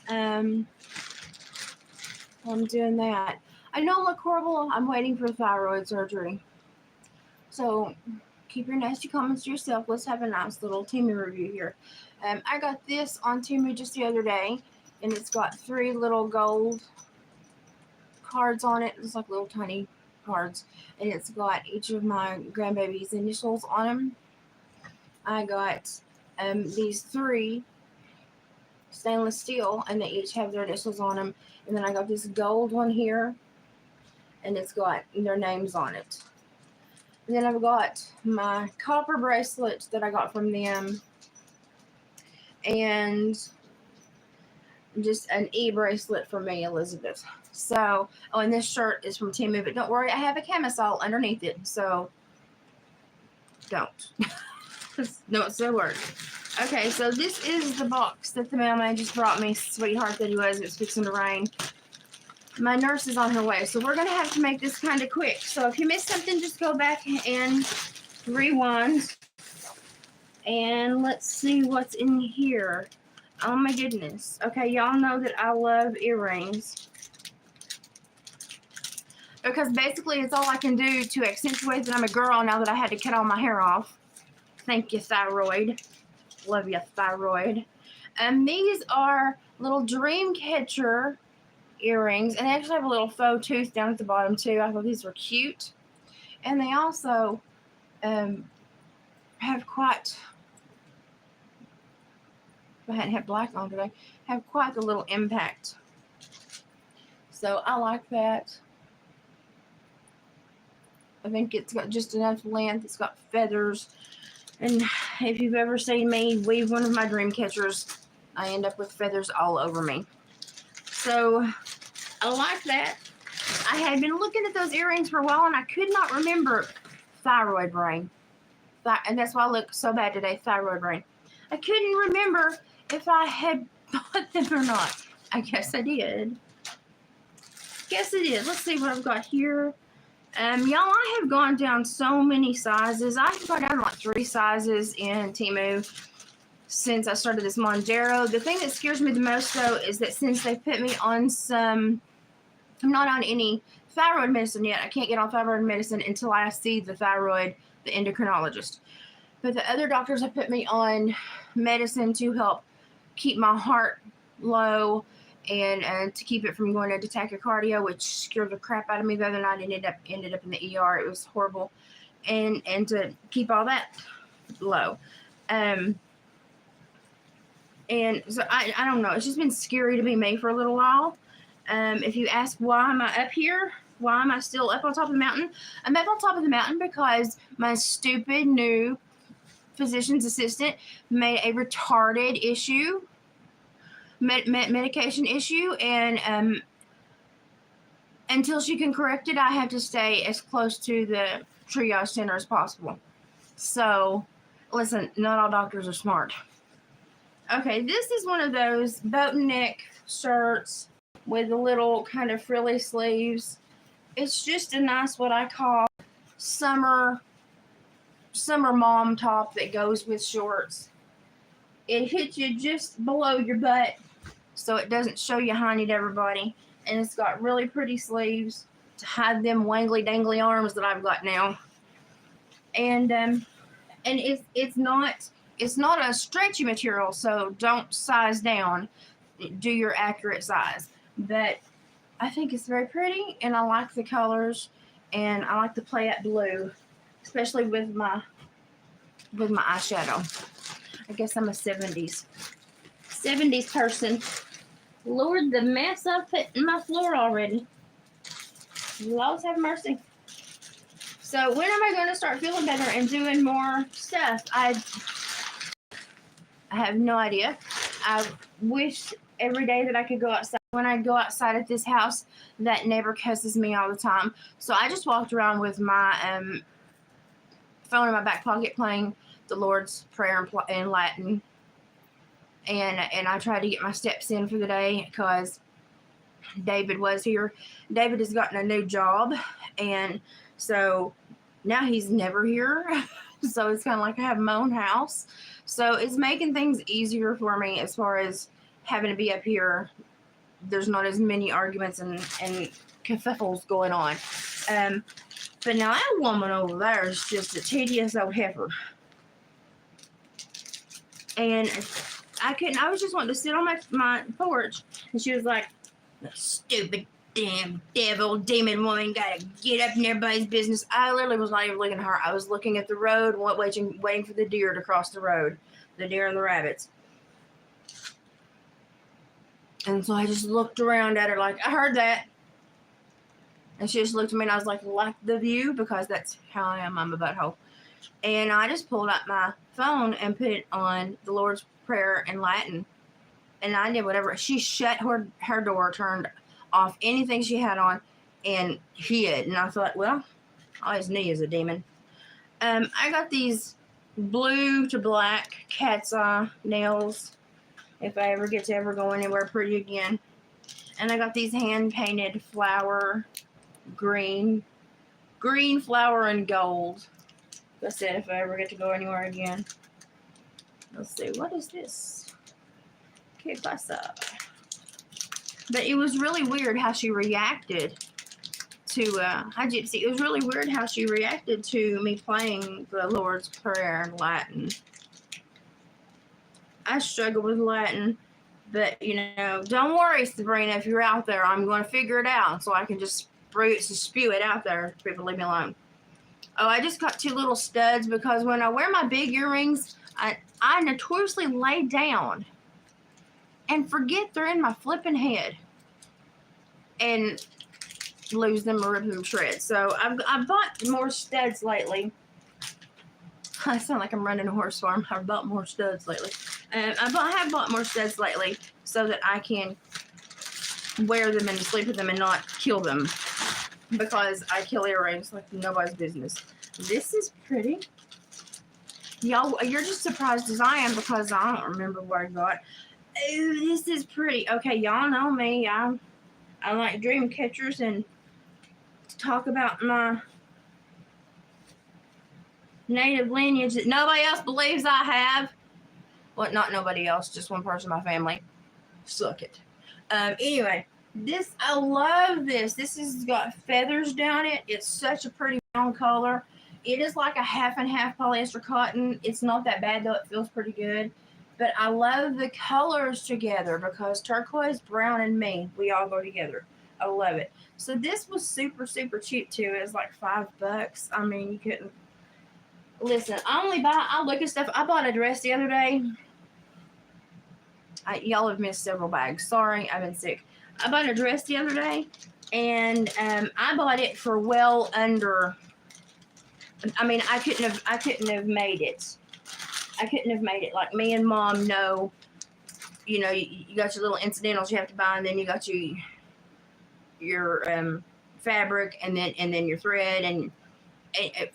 I'm doing that. I don't look horrible. I'm waiting for thyroid surgery. So keep your nasty comments to yourself. Let's have a nice little Temu review here. I got this on Temu just the other day, and it's got 3 little gold cards on it. It's like little tiny cards, and it's got each of my grandbaby's initials on them. I got these 3 stainless steel, and they each have their initials on them. And then I got this gold one here, and it's got their names on it. And then I've got my copper bracelet that I got from them, and just an e-bracelet for me, Elizabeth. So, oh, and this shirt is from Temu, but don't worry, I have a camisole underneath it, so don't. Don't say a word. Okay, so this is the box that the mailman just brought me, sweetheart that he was. It's fixing to rain. My nurse is on her way, so we're going to have to make this kind of quick. So if you missed something, just go back and rewind. And let's see what's in here. Oh my goodness. Okay, y'all know that I love earrings. Because basically it's all I can do to accentuate that I'm a girl now that I had to cut all my hair off. Thank you, thyroid. Love you, thyroid. These are little dream catcher earrings, and they actually have a little faux tooth down at the bottom too. I thought these were cute. And they also have quite, if I hadn't had black on today, have quite a little impact. So I like that. I think it's got just enough length. It's got feathers. And if you've ever seen me weave one of my dream catchers, I end up with feathers all over me. So I like that. I had been looking at those earrings for a while, and I could not remember thyroid brain. And that's why I look so bad today, thyroid brain. I couldn't remember if I had bought them or not. I guess I did. Guess I did. Let's see what I've got here. Y'all, I have gone down so many sizes. I've gone down like 3 sizes in Temu since I started this Monjaro. The thing that scares me the most, though, is that since they put me on some, I'm not on any thyroid medicine yet. I can't get on thyroid medicine until I see the endocrinologist. But the other doctors have put me on medicine to help keep my heart low and to keep it from going into tachycardia, which scared the crap out of me the other night. It ended up in the ER. It was horrible. And to keep all that low. And so I don't know. It's just been scary to be me for a little while. If you ask why am I up here, why am I still up on top of the mountain? I'm up on top of the mountain because my stupid new physician's assistant made a retarded issue, medication issue, and until she can correct it, I have to stay as close to the triage center as possible. So, listen, not all doctors are smart. Okay, this is one of those boat neck shirts with a little kind of frilly sleeves. It's just a nice, what I call summer mom top that goes with shorts. It hits you just below your butt, so it doesn't show you hiney to everybody. And it's got really pretty sleeves to hide them wangly dangly arms that I've got now. And it's not a stretchy material, so don't size down. Do your accurate size. But I think it's very pretty, and I like the colors, and I like to play at blue, especially with my eyeshadow. I guess I'm a 70s person. Lord, the mess I've put in my floor already. Lord have mercy. So when am I going to start feeling better and doing more stuff? I have no idea. I wish every day that I could go outside. When I go outside at this house, that neighbor cusses me all the time. So I just walked around with my phone in my back pocket playing the Lord's Prayer in Latin. And I tried to get my steps in for the day because David was here. David has gotten a new job, and so now he's never here. So it's kind of like I have my own house. So it's making things easier for me as far as having to be up here, there's not as many arguments and kerfuffles going on. But now that woman over there is just a tedious old heifer. And I was just wanting to sit on my porch, and she was like, stupid damn devil demon woman, gotta get up in everybody's business. I literally was not even looking at her. I was looking at the road, waiting for the deer to cross the road, the deer and the rabbits. And so I just looked around at her like, I heard that. And she just looked at me, and I was like the view, because that's how I am. I'm a butthole. And I just pulled out my phone and put it on the Lord's Prayer in Latin. And I did whatever. She shut her door, turned off anything she had on, and hid. And I thought, well, all his knee is a demon. I got these blue to black cat's eye nails, if I ever get to go anywhere pretty again. And I got these hand-painted flower, green flower and gold. Like I said, if I ever get to go anywhere again. Let's see, what is this? Que pasa? But it was really weird how she reacted to, it was really weird how she reacted to me playing the Lord's Prayer in Latin. I struggle with Latin, but, don't worry, Sabrina, if you're out there, I'm going to figure it out so I can just spew it out there. People leave me alone. Oh, I just got 2 little studs, because when I wear my big earrings, I notoriously lay down and forget they're in my flipping head and lose them or rip them to shreds. So I've bought more studs lately. I sound like I'm running a horse farm. I've bought more studs lately. I have bought more studs lately so that I can wear them and sleep with them and not kill them, because I kill earrings like nobody's business. This is pretty. Y'all, you're just surprised as I am, because I don't remember what I got. Ooh, this is pretty. Okay, y'all know me. I like dream catchers and to talk about my native lineage that nobody else believes I have. Well, not nobody else, just one person in my family. Suck it. Anyway, I love this. This has got feathers down it. It's such a pretty brown color. It is like a half and half polyester cotton. It's not that bad, though. It feels pretty good. But I love the colors together, because turquoise, brown, and me, we all go together. I love it. So this was super, super cheap, too. It was like $5. I mean, you couldn't. Listen, I look at stuff. I bought a dress the other day. Y'all have missed several bags. Sorry, I've been sick. I bought a dress the other day, and I bought it for well under. I mean, I couldn't have made it. I couldn't have made it. Like, me and Mom know, you got your little incidentals you have to buy, and then you got your fabric, and then your thread, and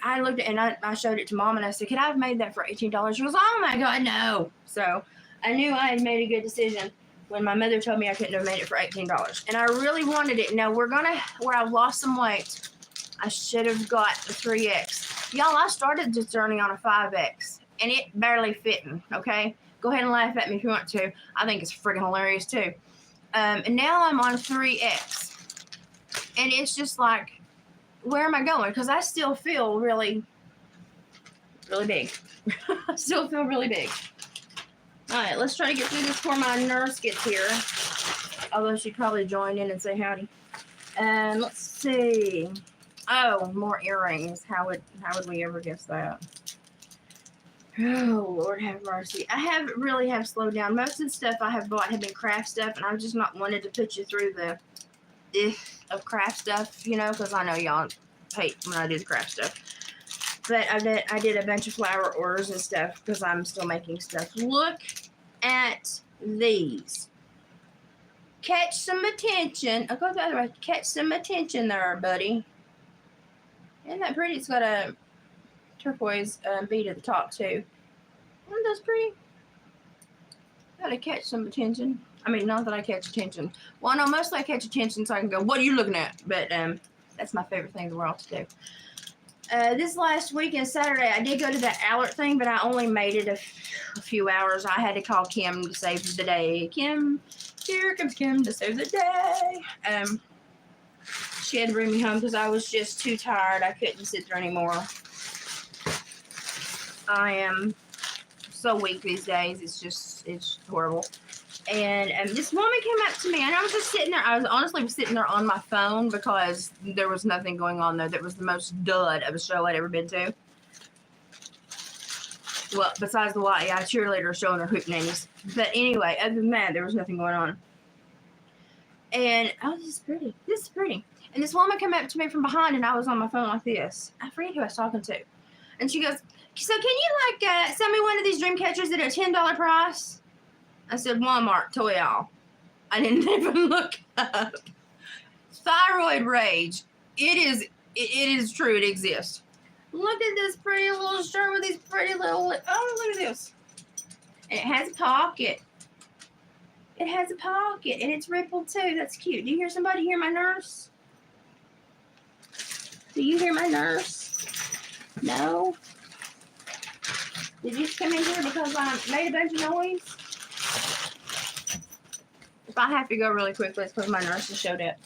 I looked at it, and I showed it to Mom, and I said, could I have made that for $18? She was, oh my God, no. So I knew I had made a good decision when my mother told me I couldn't have made it for $18. And I really wanted it. Now, where I've lost some weight, I should have got the 3X. Y'all, I started this journey on a 5X, and it barely fitting, okay? Go ahead and laugh at me if you want to. I think it's freaking hilarious, too. And now I'm on a 3X. And it's just like, where am I going? Because I still feel really, really big. I still feel really big. All right, let's try to get through this before my nurse gets here. Although she'd probably join in and say howdy. Let's see. Oh, more earrings. How would we ever guess that? Oh, Lord have mercy. I really have slowed down. Most of the stuff I have bought have been craft stuff, and I've just not wanted to put you through the of craft stuff, because I know y'all hate when I do the craft stuff. But I did a bunch of flower orders and stuff, because I'm still making stuff. Look at these. Catch some attention. I'll go the other way. Catch some attention there, buddy. Isn't that pretty? It's got a turquoise bead at the top, too. Aren't those pretty? Gotta catch some attention. I mean, not that I catch attention. Well, no, mostly I catch attention so I can go, what are you looking at? But that's my favorite thing in the world to do. This last weekend, Saturday, I did go to that alert thing, but I only made it a few hours. I had to call Kim to save the day. Kim, here comes Kim to save the day. She had to bring me home because I was just too tired. I couldn't sit there anymore. I am so weak these days. It's horrible. And this woman came up to me, and I was just sitting there. I was honestly sitting there on my phone because there was nothing going on there. That was the most dud of a show I'd ever been to. Well, besides the white guy cheerleader showing her hootenannies. But anyway, other than that, there was nothing going on. And, oh, this is pretty. This is pretty. And this woman came up to me from behind, and I was on my phone like this. I forget who I was talking to. And she goes, so can you, send me one of these dream catchers at a $10 price? I said, Walmart, toy y'all. I didn't even look up. Thyroid rage. It is true. It exists. Look at this pretty little shirt with these pretty little, oh, look at this. And it has a pocket. It has a pocket, and it's rippled too. That's cute. Do you hear somebody hear my nurse? Do you hear my nurse? No? Did you just come in here because I made a bunch of noise? If I have to go really quickly, it's because my nurse has showed up.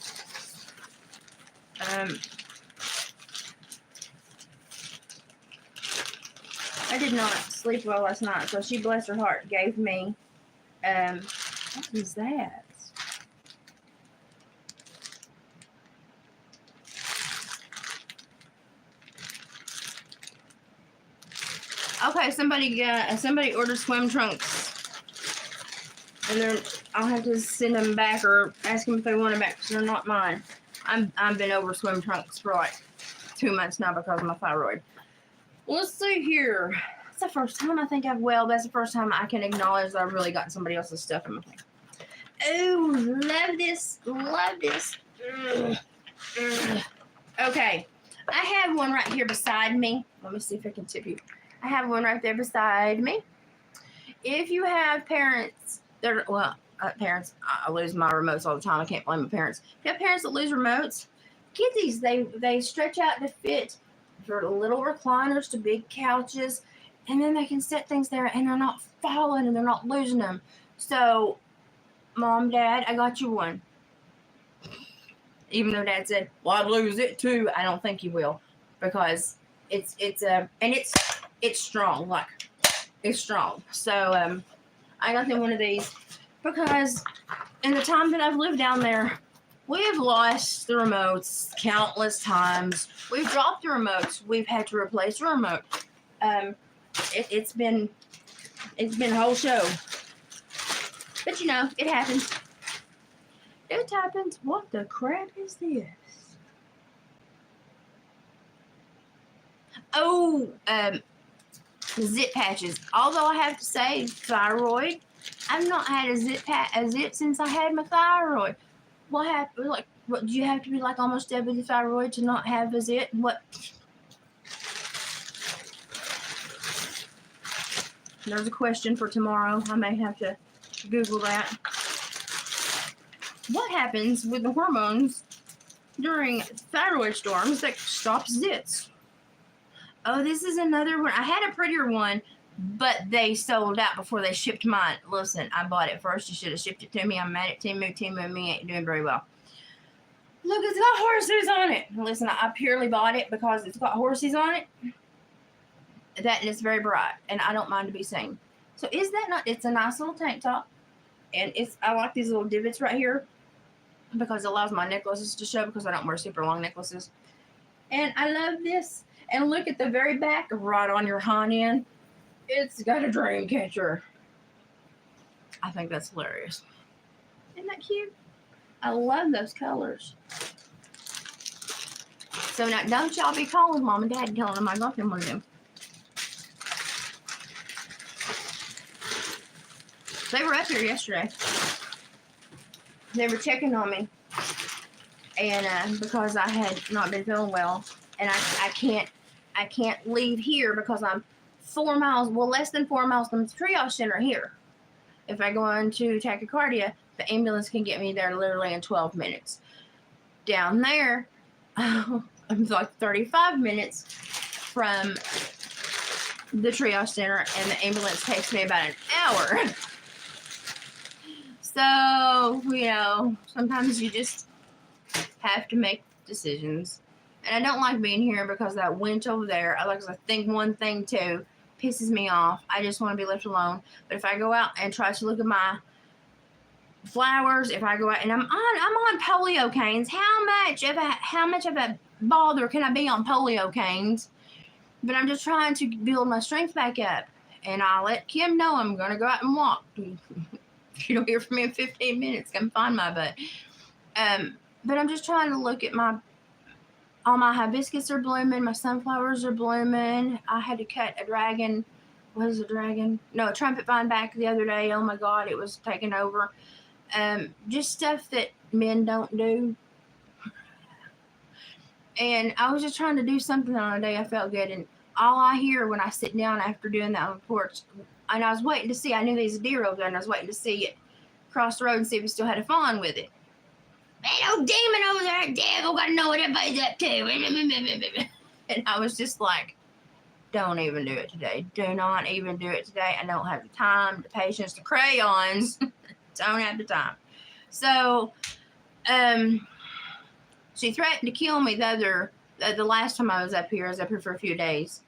I did not sleep well last night, so she, bless her heart, gave me, what is that? Okay, somebody ordered swim trunks. And then I'll have to send them back or ask them if they want them back because they're not mine. I've been over swim trunks for like 2 months now because of my thyroid. Let's see here. That's the first time I think that's the first time I can acknowledge that I've really gotten somebody else's stuff in my thing. Oh, love this. Love this. Okay. I have one right here beside me. Let me see if I can tip you. I have one right there beside me. If you have parents parents, I lose my remotes all the time. I can't blame my parents. If you have parents that lose remotes, get these. They stretch out to fit for little recliners to big couches, and then they can set things there, and they're not falling, and they're not losing them. So, Mom, Dad, I got you one. Even though Dad said, well, I'd lose it too. I don't think you will, because it's strong. Like, it's strong. So, I got them one of these because in the time that I've lived down there, we have lost the remotes countless times. We've dropped the remotes. We've had to replace the remote. It's been a whole show. But you know, it happens. It happens. What the crap is this? Oh, zip patches. Although I have to say, thyroid, I've not had a zip since I had my thyroid. What happened? Like, what, do you have to be like almost dead with your thyroid to not have a zip? What? There's a question for tomorrow. I may have to Google that. What happens with the hormones during thyroid storms that stops zits? Oh, this is another one. I had a prettier one, but they sold out before they shipped mine. Listen, I bought it first. You should have shipped it to me. I'm mad at Timu. Timu and me ain't doing very well. Look, it's got horses on it. Listen, I purely bought it because it's got horses on it. That, and it's very bright, and I don't mind to be seen. So is that not? It's a nice little tank top, and I like these little divots right here because it allows my necklaces to show because I don't wear super long necklaces. And I love this. And look at the very back, right on your hind end. It's got a dream catcher. I think that's hilarious. Isn't that cute? I love those colors. So now, don't y'all be calling Mom and Dad and telling them I got them one of them. They were up here yesterday. They were checking on me. And because I had not been feeling well. And I can't leave here because I'm 4 miles, well, less than 4 miles from the triage center here. If I go into tachycardia, the ambulance can get me there literally in 12 minutes. Down there, like 35 minutes from the triage center, and the ambulance takes me about an hour. So, sometimes you just have to make decisions. And I don't like being here because that winch over there, I think one thing too pisses me off. I just want to be left alone. But if I go out and try to look at my flowers, if I go out and I'm on polio canes, how much of a bother can I be on polio canes? But I'm just trying to build my strength back up. And I'll let Kim know I'm going to go out and walk. If you don't hear from me in 15 minutes, come find my butt. But I'm just trying to look at all my hibiscus are blooming. My sunflowers are blooming. I had to cut a dragon. What is a dragon? No, a trumpet vine back the other day. Oh my God, it was taken over. Just stuff that men don't do. And I was just trying to do something on a day I felt good. And all I hear when I sit down after doing that on the porch, and I was waiting to see, I knew there was a deer over there, and I was waiting to see it cross the road and see if it still had a fawn with it. Ain't no demon over there, devil, gotta know what everybody's up to. And I was just like, don't even do it today. Do not even do it today. I don't have the time, the patience, the crayons. Don't have the time. So, she threatened to kill me the last time I was up here. I was up here for a few days.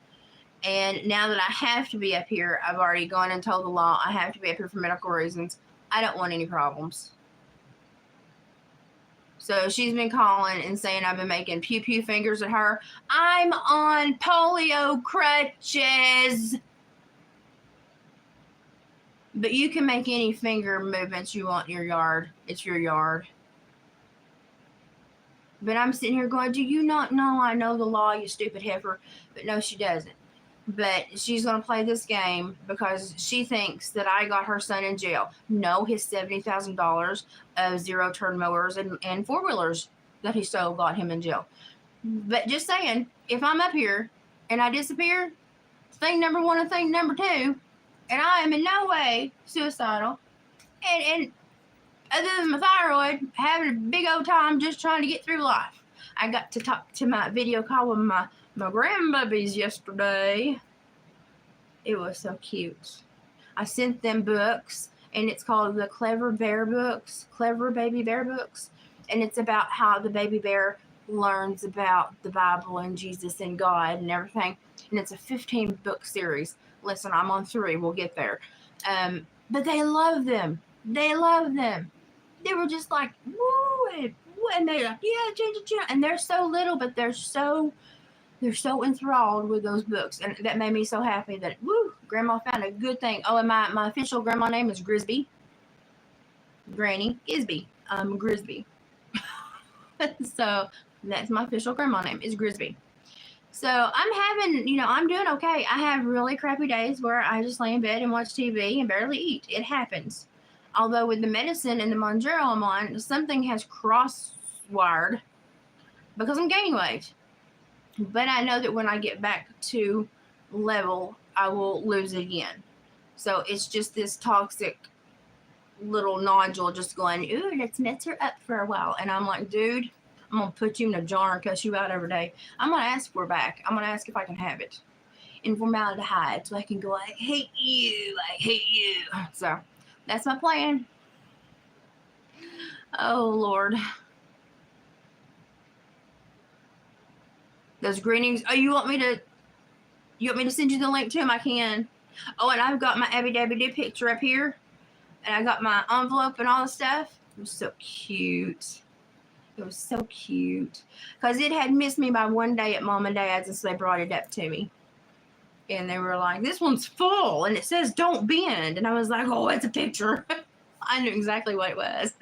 And now that I have to be up here, I've already gone and told the law I have to be up here for medical reasons. I don't want any problems. So she's been calling and saying I've been making pew-pew fingers at her. I'm on polio crutches. But you can make any finger movements you want in your yard. It's your yard. But I'm sitting here going, do you not know I know the law, you stupid heifer? But no, she doesn't. But she's going to play this game because she thinks that I got her son in jail. No, his $70,000 of zero-turn mowers and four-wheelers that he stole got him in jail. But just saying, if I'm up here and I disappear, thing number one and thing number two, and I am in no way suicidal, and other than my thyroid, having a big old time just trying to get through life. I got to talk to my video call with my grandbabies yesterday. It was so cute. I sent them books, and it's called the Clever Baby Bear Books. And it's about how the baby bear learns about the Bible and Jesus and God and everything. And it's a 15-book series. Listen, I'm on 3. We'll get there. But they love them. They love them. They were just like, woo, and they're like, yeah, and they're so little, but they're so enthralled with those books, and that made me so happy that Grandma found a good thing. Oh, and my official grandma name is Grisby, Granny Gisby. Grisby. So that's my official grandma name is Grisby. So I'm doing okay. I have really crappy days where I just lay in bed and watch TV and barely eat. It happens. Although with the medicine and the Monjaro I'm on, something has cross-wired because I'm gaining weight. But I know that when I get back to level, I will lose it again. So it's just this toxic little nodule just going, ooh, let's mess her up for a while. And I'm like, dude, I'm going to put you in a jar and cuss you out every day. I'm going to ask for it back. I'm going to ask if I can have it in formaldehyde so I can go, I hate you. So that's my plan. Oh, Lord. Those greetings. Oh, you want me to send you the link to them? I can. Oh, and I've got my Abby Dabby Doo picture up here. And I got my envelope and all the stuff. It was so cute. It was so cute. Because it had missed me by one day at Mom and Dad's, and so they brought it up to me. And they were like, this one's full, and it says don't bend. And I was like, oh, it's a picture. I knew exactly what it was.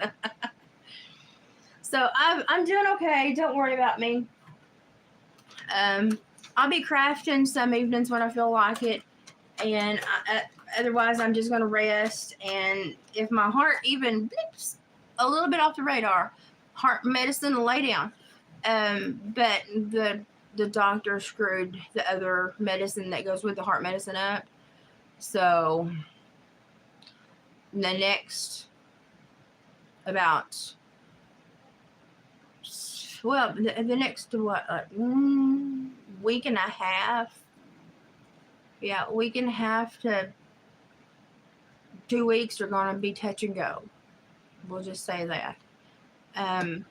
So I'm doing okay. Don't worry about me. I'll be crafting some evenings when I feel like it. And otherwise, I'm just going to rest. And if my heart even blips a little bit off the radar, heart medicine will lay down. But the doctor screwed the other medicine that goes with the heart medicine up. So the next about well, the next what week and a half. Yeah, week and a half to 2 weeks are going to be touch and go. We'll just say that. And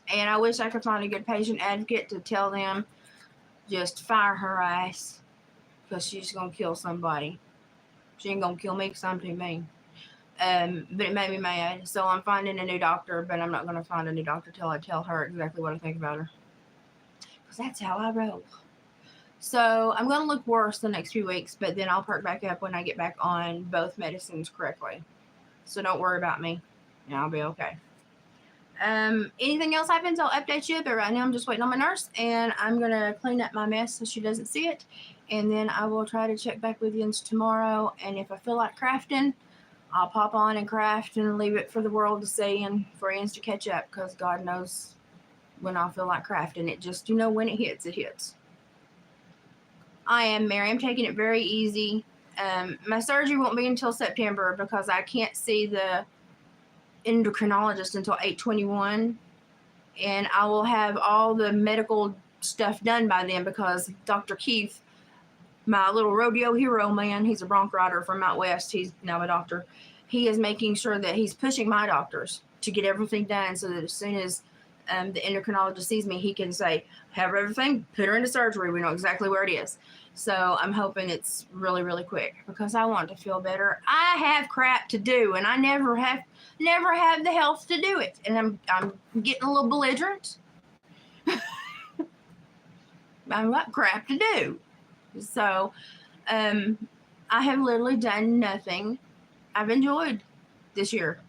I wish I could find a good patient advocate to tell them just fire her ass because she's going to kill somebody. She ain't going to kill me because I'm too mean. But it made me mad. So I'm finding a new doctor, but I'm not going to find a new doctor till I tell her exactly what I think about her. Because that's how I roll. So I'm going to look worse the next few weeks, but then I'll perk back up when I get back on both medicines correctly. So don't worry about me. And I'll be okay. Anything else happens, I'll update you. But right now I'm just waiting on my nurse, and I'm going to clean up my mess so she doesn't see it. And then I will try to check back with you tomorrow. And if I feel like crafting, I'll pop on and craft and leave it for the world to see and friends to catch up, because God knows when I'll feel like crafting. It just, when it hits, it hits. I am Mary. I'm taking it very easy. My surgery won't be until September because I can't see the endocrinologist until 8/21, and I will have all the medical stuff done by then because Dr. Keith, my little rodeo hero man, he's a bronc rider from out west. He's now a doctor. He is making sure that he's pushing my doctors to get everything done so that as soon as the endocrinologist sees me, he can say, have everything, put her into surgery. We know exactly where it is. So I'm hoping it's really, really quick because I want to feel better. I have crap to do, and I never have the health to do it. And I'm getting a little belligerent. I've got crap to do. So I have literally done nothing. I've enjoyed this year.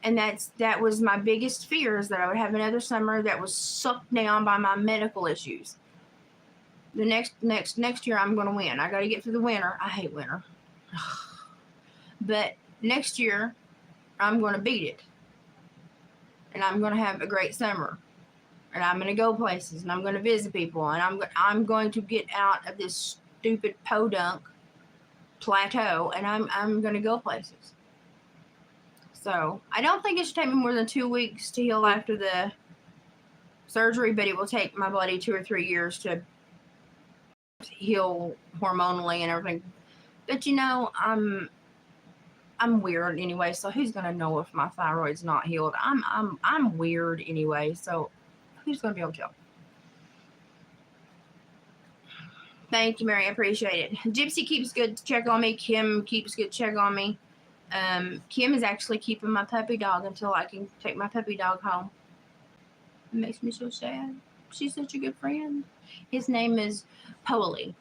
And that was my biggest fear, is that I would have another summer that was sucked down by my medical issues. The next year I'm going to win. I got to get through the winter. I hate winter. But next year I'm going to beat it. And I'm going to have a great summer. And I'm going to go places, and I'm going to visit people, and I'm going to get out of this stupid podunk plateau, and I'm going to go places. So I don't think it should take me more than 2 weeks to heal after the surgery, but it will take my body 2 or 3 years to heal hormonally and everything. But I'm weird anyway, so who's gonna know if my thyroid's not healed? I'm weird anyway, so who's gonna be able to tell? Thank you, Mary. I appreciate it. Gypsy keeps good to check on me. Kim keeps good to check on me. Kim is actually keeping my puppy dog until I can take my puppy dog home. It makes me so sad. She's such a good friend. His name is Polly.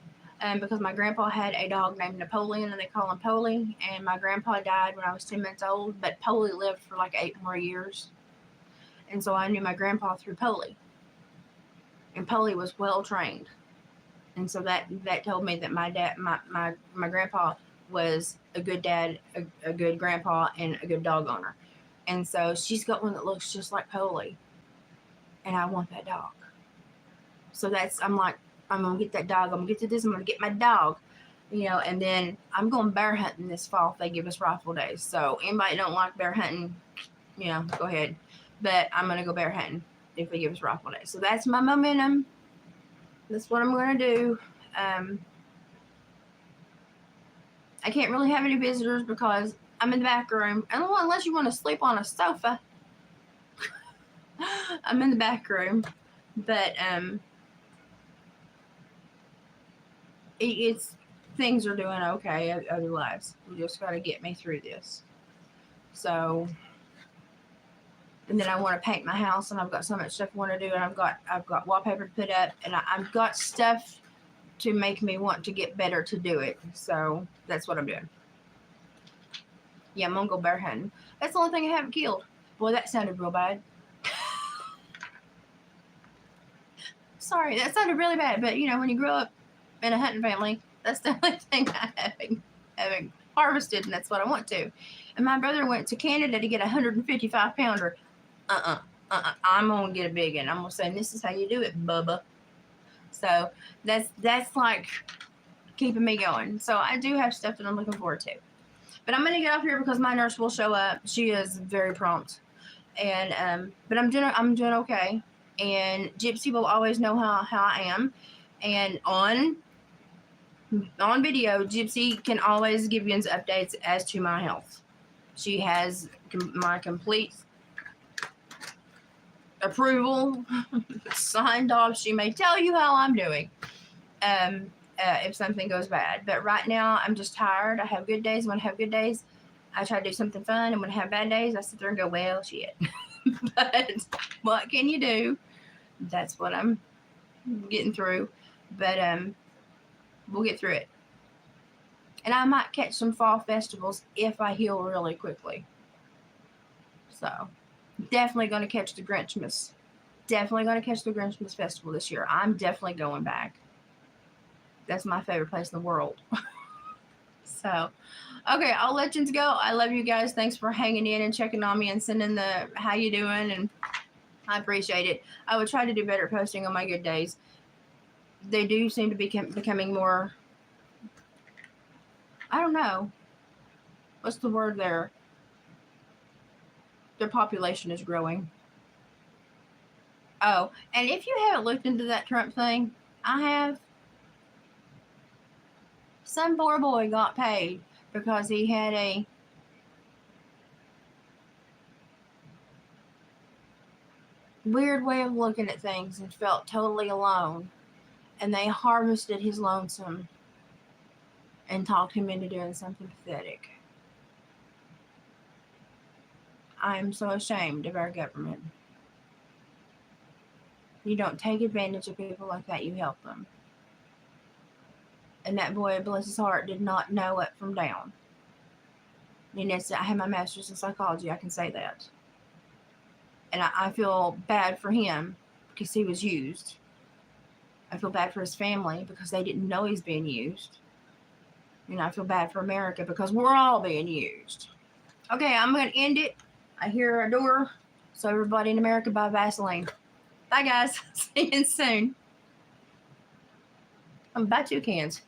Because my grandpa had a dog named Napoleon, and they call him Polly. And my grandpa died when I was 10 months old, but Polly lived for like 8 more years. And so I knew my grandpa through Polly. And Polly was well trained. And so that told me that my grandpa was a good dad, a good grandpa, and a good dog owner. And so she's got one that looks just like Polly. And I want that dog. So I'm like, I'm going to get that dog. I'm going to get to this. I'm going to get my dog. And then I'm going bear hunting this fall if they give us rifle days. So anybody don't like bear hunting, go ahead. But I'm going to go bear hunting if they give us rifle days. So that's my momentum. That's what I'm going to do. I can't really have any visitors because I'm in the back room. Unless you want to sleep on a sofa. I'm in the back room. But it's things are doing okay otherwise. You just got to get me through this. So, and then I want to paint my house, and I've got so much stuff I want to do, and I've got wallpaper to put up, and I've got stuff to make me want to get better to do it. So that's what I'm doing. Yeah, I'm gonna go bear hunting. That's the only thing I haven't killed. Boy, that sounded real bad. Sorry, that sounded really bad. But when you grow up in a hunting family, that's the only thing I haven't harvested, and that's what I want to. And my brother went to Canada to get a 155 pounder. I'm gonna get a big one. I'm gonna say, this is how you do it, Bubba. So that's like keeping me going. So I do have stuff that I'm looking forward to. But I'm gonna get off here because my nurse will show up. She is very prompt, and but I'm doing okay. and Gypsy will always know how I am. And on video, Gypsy can always give you updates as to my health. She has my complete approval signed off. She may tell you how I'm doing if something goes bad. But right now, I'm just tired. I have good days. When I have good days, I try to do something fun. And when I have bad days, I sit there and go, well, shit. But what can you do? That's what I'm getting through. But we'll get through it. And I might catch some fall festivals if I heal really quickly. So, definitely going to catch the Grinchmas. Definitely going to catch the Grinchmas festival this year. I'm definitely going back. That's my favorite place in the world. So, okay, I'll let you go. I love you guys. Thanks for hanging in and checking on me and sending the how you doing, and I appreciate it. I would try to do better posting on my good days. They do seem to be becoming more, I don't know. What's the word there? Their population is growing. Oh, and if you haven't looked into that Trump thing, I have. Some poor boy got paid because he had a weird way of looking at things and felt totally alone. And they harvested his lonesome and talked him into doing something pathetic. I am so ashamed of our government. You don't take advantage of people like that, you help them. And that boy, bless his heart, did not know up from down. And I have my master's in psychology, I can say that. And I feel bad for him because he was used. I feel bad for his family because they didn't know he's being used. And I feel bad for America because we're all being used. Okay, I'm going to end it. I hear a door. So everybody in America, buy Vaseline. Bye, guys. See you soon. I'm about 2 cans.